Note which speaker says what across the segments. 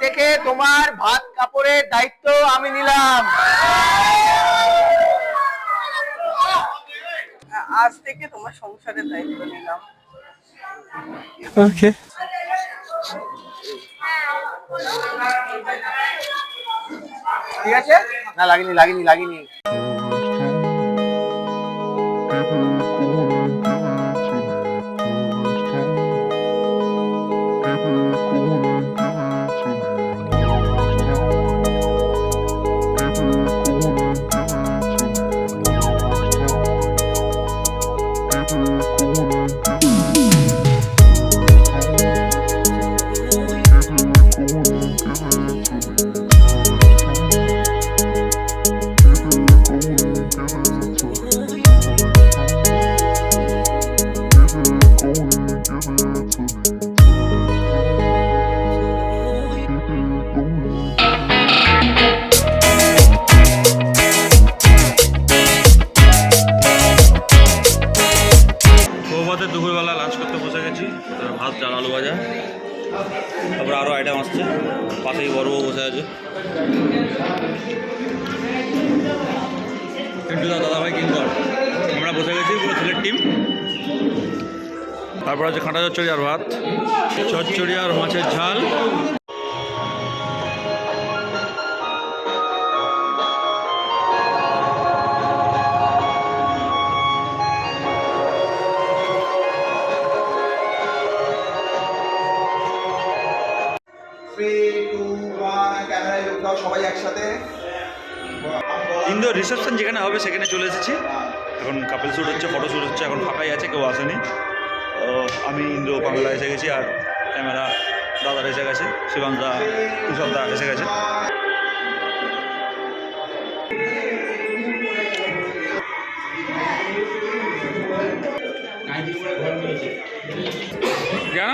Speaker 1: থেকে তোমার ভাত কাপড়ের দায়িত্ব আমি নিলাম।
Speaker 2: আজ থেকে তোমার সংসারের দায়িত্ব নিলাম।
Speaker 3: ওকে।
Speaker 1: ঠিক আছে? না লাগেনি লাগেনি লাগেনি।
Speaker 3: দুপুরবেলা লাঞ্চ করতে বসে গেছি, ভাত চাল আলু ভাজা, তারপরে আরও আইটেম আসছে। পাশেই বড় বসে আছে, কিন্তু দাদাভাই কিঙ্কর। আমরা বসে গেছি পুরো ছেলের টিম। তারপর আছে খাঁটা চচ্চড়ি আর ভাত, চচ্চড়ি আর মাছের ঝাল।
Speaker 1: সবাই একসাথে।
Speaker 3: ইন্দোর রিসেপশন যেখানে হবে সেখানে চলে এসেছি। এখন কাপল শ্যুট হচ্ছে, ফটো শ্যুট হচ্ছে। এখন ফাঁকাই আছে, কেউ আসেনি। আমি ইন্দ্র বাংলা এসে গেছি, আর ক্যামেরা দাদার এসে গেছে, শিবাংদা কুশলদা এসে গেছে। কেন?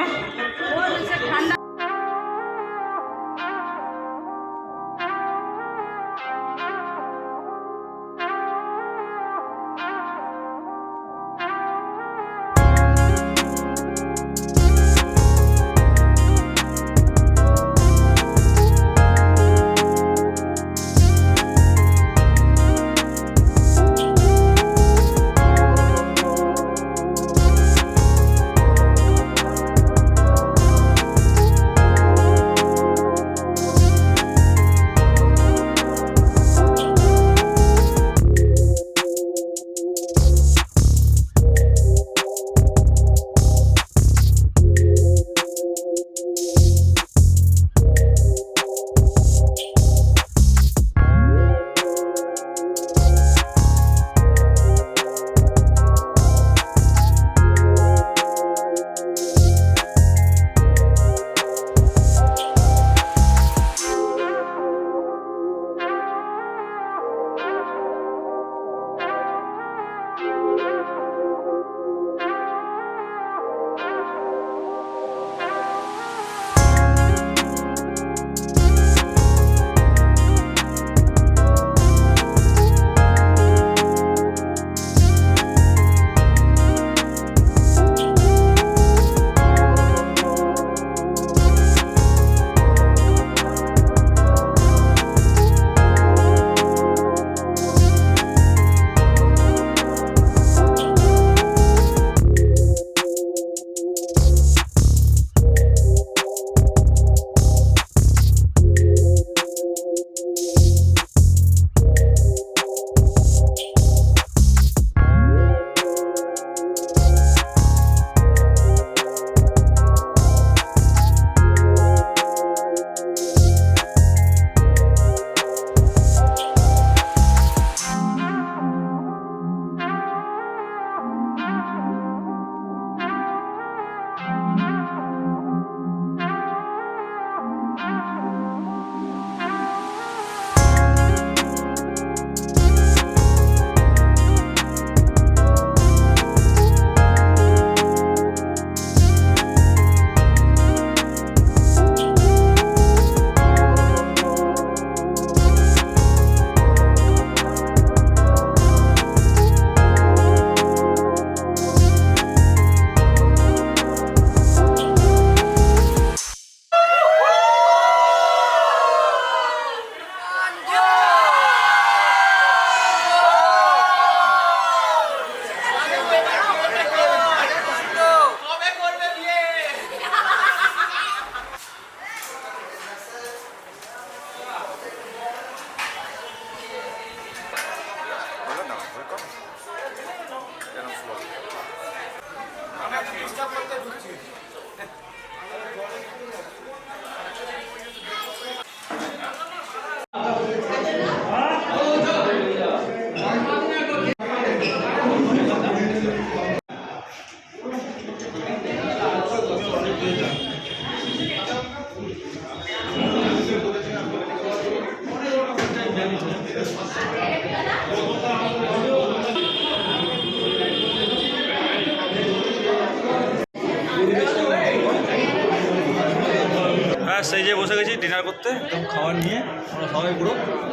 Speaker 3: ব্যাস এই যে বসে গেছি ডিনার করতে, একদম খাবার নিয়ে আমরা সবাই পুরো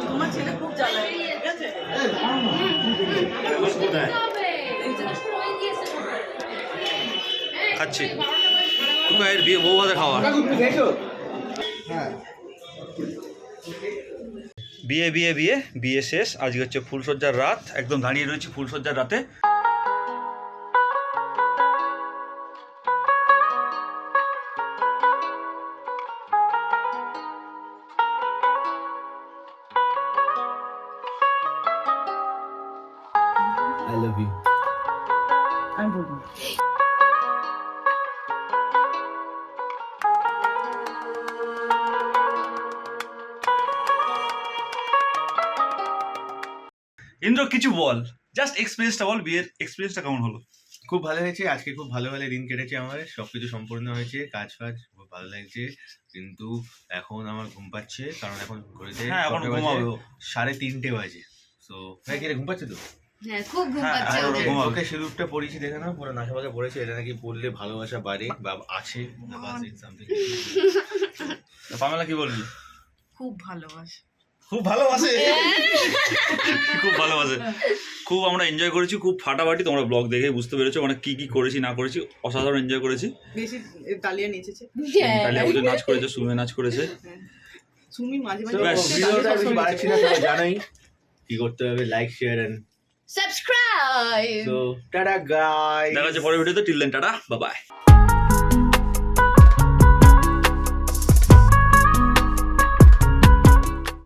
Speaker 2: তোমার ছেলে খুব জ্বালায়, ঠিক আছে?
Speaker 3: খাচ্ছি। টুকাইয়ের বিয়ে বউ ভাতে খাওয়া, বিয়ে বিয়ে বিয়ে বিয়ে শেষ। আজকে হচ্ছে ফুলসজ্জার রাত, একদম দাঁড়িয়ে রয়েছি ফুলসজ্জার রাতে।
Speaker 1: I love you.
Speaker 2: আমি বলবো
Speaker 3: ইন্দ্র কিছু বল, জাস্ট এক্সপিরিয়েন্সটা বল, বিয়ের এক্সপিরিয়েন্সটা কেমন হলো?
Speaker 1: খুব ভালো হয়েছে আজকে, খুব ভালো ভালো দিন কেটেছে আমার, সবকিছু সম্পূর্ণ হয়েছে, কাজ ফাজ খুব ভালো লাগছে। কিন্তু এখন আমার ঘুম পাচ্ছে, কারণ এখন ঘড়িতে
Speaker 3: হ্যাঁ, এখন ঘুমাবে ও।
Speaker 1: 3:30 বাজে। তো ভাই কি রে, ঘুম পাচ্ছে তো?
Speaker 4: হ্যাঁ খুব ঘুম
Speaker 3: হ্যাঁ,
Speaker 4: পাচ্ছে
Speaker 3: আর
Speaker 4: ওদের।
Speaker 3: ঘুমাবে।
Speaker 1: ওকে সিঁদুরটা পরিয়েছি, দেখে না পুরো নাকে পাকে পড়েছে, এটা নাকি পড়লে ভালোবাসা বাড়ে বা আছে সামথিং।
Speaker 3: পামেলা কি বলবি?
Speaker 2: খুব ভালোবাসে।
Speaker 1: খুব ভালোবাসে,
Speaker 3: খুব ভালোবাসে, খুব আমরা এনজয় করেছি, খুব ফাটাফাটি। তোমরা ব্লগ দেখে বুঝতে পেরেছো মানে কি কি করেছি না করেছি, অসাধারণ এনজয় করেছি।
Speaker 2: বেশি ডালিয়া নেচেছে।
Speaker 3: কালিয়া পুজো নাচ করেছে, সুমে নাচ করেছে।
Speaker 2: সুমি মাঝে
Speaker 1: তো
Speaker 2: মাঝে
Speaker 3: ব্যাস।
Speaker 1: ভিডিওটা বেশি বাড়াচ্ছি না, তোমরা জানোই কি করতে হবে, like share and
Speaker 4: subscribe.
Speaker 1: So tata guys.
Speaker 3: দেখা হচ্ছে পরের ভিডিওতে। Till then tata, bye by.